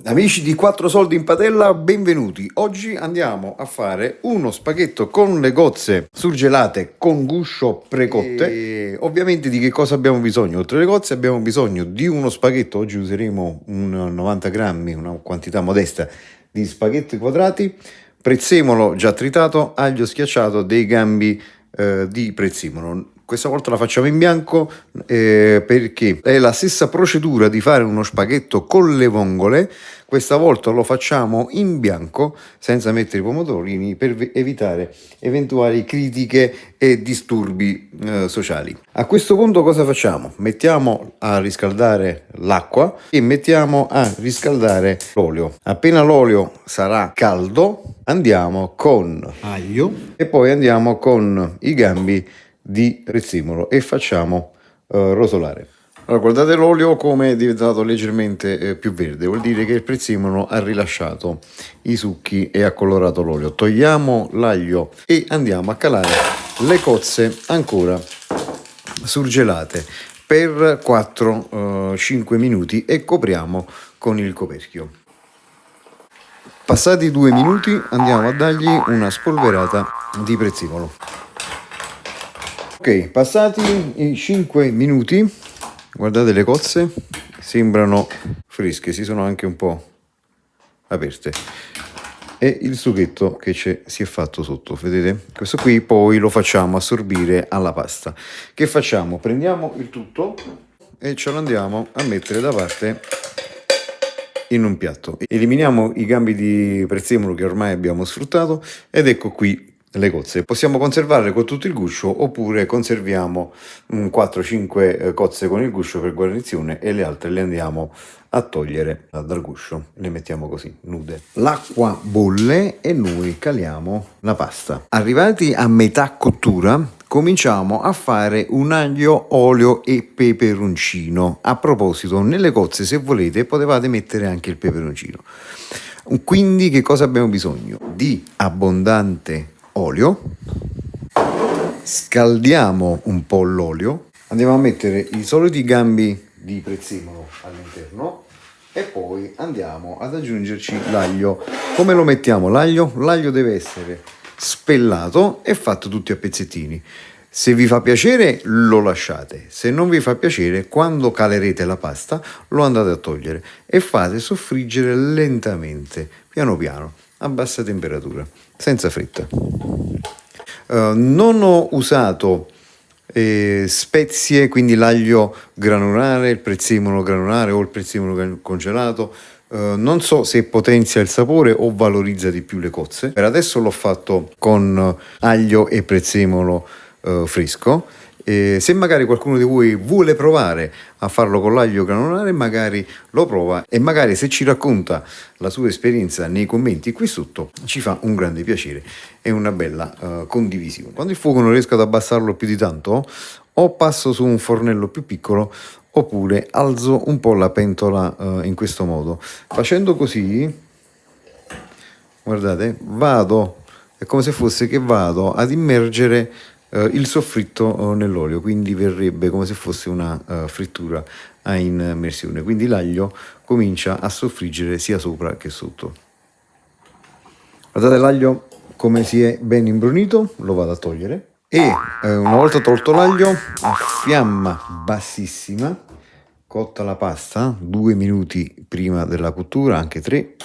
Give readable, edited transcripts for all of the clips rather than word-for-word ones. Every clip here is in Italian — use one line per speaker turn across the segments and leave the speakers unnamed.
Amici di 4 soldi in padella, benvenuti. Oggi andiamo a fare uno spaghetto con le cozze surgelate con guscio precotte. E ovviamente di che cosa abbiamo bisogno? Oltre alle cozze abbiamo bisogno di uno spaghetto. Oggi useremo un 90 grammi, una quantità modesta di spaghetti quadrati, prezzemolo già tritato, aglio schiacciato, dei gambi di prezzemolo. Questa volta la facciamo in bianco perché è la stessa procedura di fare uno spaghetto con le vongole. Questa volta lo facciamo in bianco senza mettere i pomodorini per evitare eventuali critiche e disturbi sociali. A questo punto cosa facciamo? Mettiamo a riscaldare l'acqua e mettiamo a riscaldare l'olio. Appena l'olio sarà caldo andiamo con aglio e poi andiamo con i gambi di prezzemolo e facciamo rosolare. Allora, guardate l'olio come è diventato leggermente più verde, vuol dire che il prezzemolo ha rilasciato i succhi e ha colorato l'olio. Togliamo l'aglio e andiamo a calare le cozze ancora surgelate per 4-5 minuti e copriamo con il coperchio. Passati 2 minuti andiamo a dargli una spolverata di prezzemolo. Ok, passati i 5 minuti, guardate le cozze, sembrano fresche, si sono anche un po' aperte. E il sughetto che si è fatto sotto, vedete? Questo qui poi lo facciamo assorbire alla pasta. Che facciamo? Prendiamo il tutto e ce lo andiamo a mettere da parte in un piatto. Eliminiamo i gambi di prezzemolo che ormai abbiamo sfruttato ed ecco qui le cozze. Possiamo conservarle con tutto il guscio oppure conserviamo 4-5 cozze con il guscio per guarnizione e le altre le andiamo a togliere dal guscio, le mettiamo così nude. L'acqua bolle e noi caliamo la pasta. Arrivati a metà cottura cominciamo a fare un aglio, olio e peperoncino. A proposito, nelle cozze se volete potevate mettere anche il peperoncino. Quindi che cosa abbiamo bisogno? Di abbondante olio, scaldiamo un po' l'olio, andiamo a mettere i soliti gambi di prezzemolo all'interno e poi andiamo ad aggiungerci l'aglio. Come lo mettiamo l'aglio? L'aglio deve essere spellato e fatto tutti a pezzettini. Se vi fa piacere lo lasciate, se non vi fa piacere quando calerete la pasta lo andate a togliere e fate soffriggere lentamente, piano piano, a bassa temperatura, senza fretta. Non ho usato spezie, quindi l'aglio granulare, il prezzemolo granulare o il prezzemolo congelato. Non so se potenzia il sapore o valorizza di più le cozze. Per adesso l'ho fatto con aglio e prezzemolo fresco. Se magari qualcuno di voi vuole provare a farlo con l'aglio granulare, magari lo prova e magari se ci racconta la sua esperienza nei commenti qui sotto ci fa un grande piacere e una bella condivisione. Quando il fuoco non riesco ad abbassarlo più di tanto o passo su un fornello più piccolo oppure alzo un po' la pentola in questo modo. Facendo così, guardate, è come se fosse che vado ad immergere il soffritto nell'olio, quindi verrebbe come se fosse una frittura a immersione, quindi l'aglio comincia a soffriggere sia sopra che sotto. Guardate l'aglio come si è ben imbrunito, lo vado a togliere e una volta tolto l'aglio a fiamma bassissima, cotta la pasta 2 minuti prima della cottura, anche 3,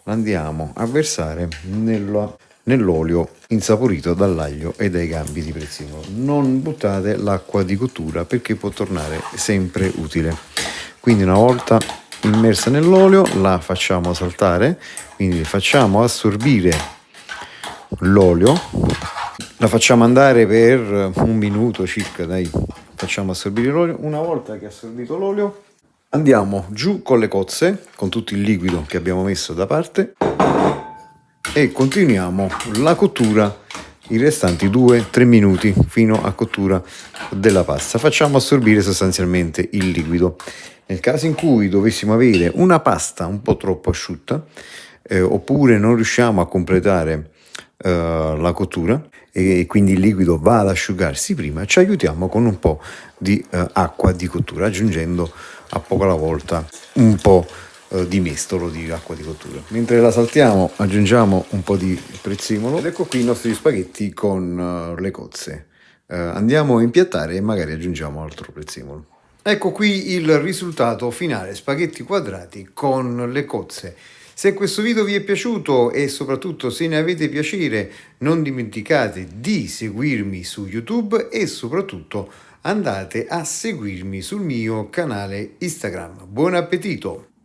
la andiamo a versare nell'olio insaporito dall'aglio e dai gambi di prezzemolo. Non buttate l'acqua di cottura perché può tornare sempre utile. Quindi una volta immersa nell'olio la facciamo saltare, quindi facciamo assorbire l'olio, la facciamo andare per 1 minuto circa, dai, facciamo assorbire l'olio. Una volta che è assorbito l'olio andiamo giù con le cozze, con tutto il liquido che abbiamo messo da parte e continuiamo la cottura i restanti 2-3 minuti fino a cottura della pasta. Facciamo assorbire sostanzialmente il liquido. Nel caso in cui dovessimo avere una pasta un po' troppo asciutta oppure non riusciamo a completare la cottura e quindi il liquido va ad asciugarsi prima, ci aiutiamo con un po' di acqua di cottura, aggiungendo a poco alla volta un po' di mestolo di acqua di cottura. Mentre la saltiamo aggiungiamo un po' di prezzemolo ed ecco qui i nostri spaghetti con le cozze. Andiamo a impiattare e magari aggiungiamo altro prezzemolo. Ecco qui il risultato finale, spaghetti quadrati con le cozze. Se questo video vi è piaciuto e soprattutto se ne avete piacere, non dimenticate di seguirmi su YouTube e soprattutto andate a seguirmi sul mio canale Instagram. Buon appetito!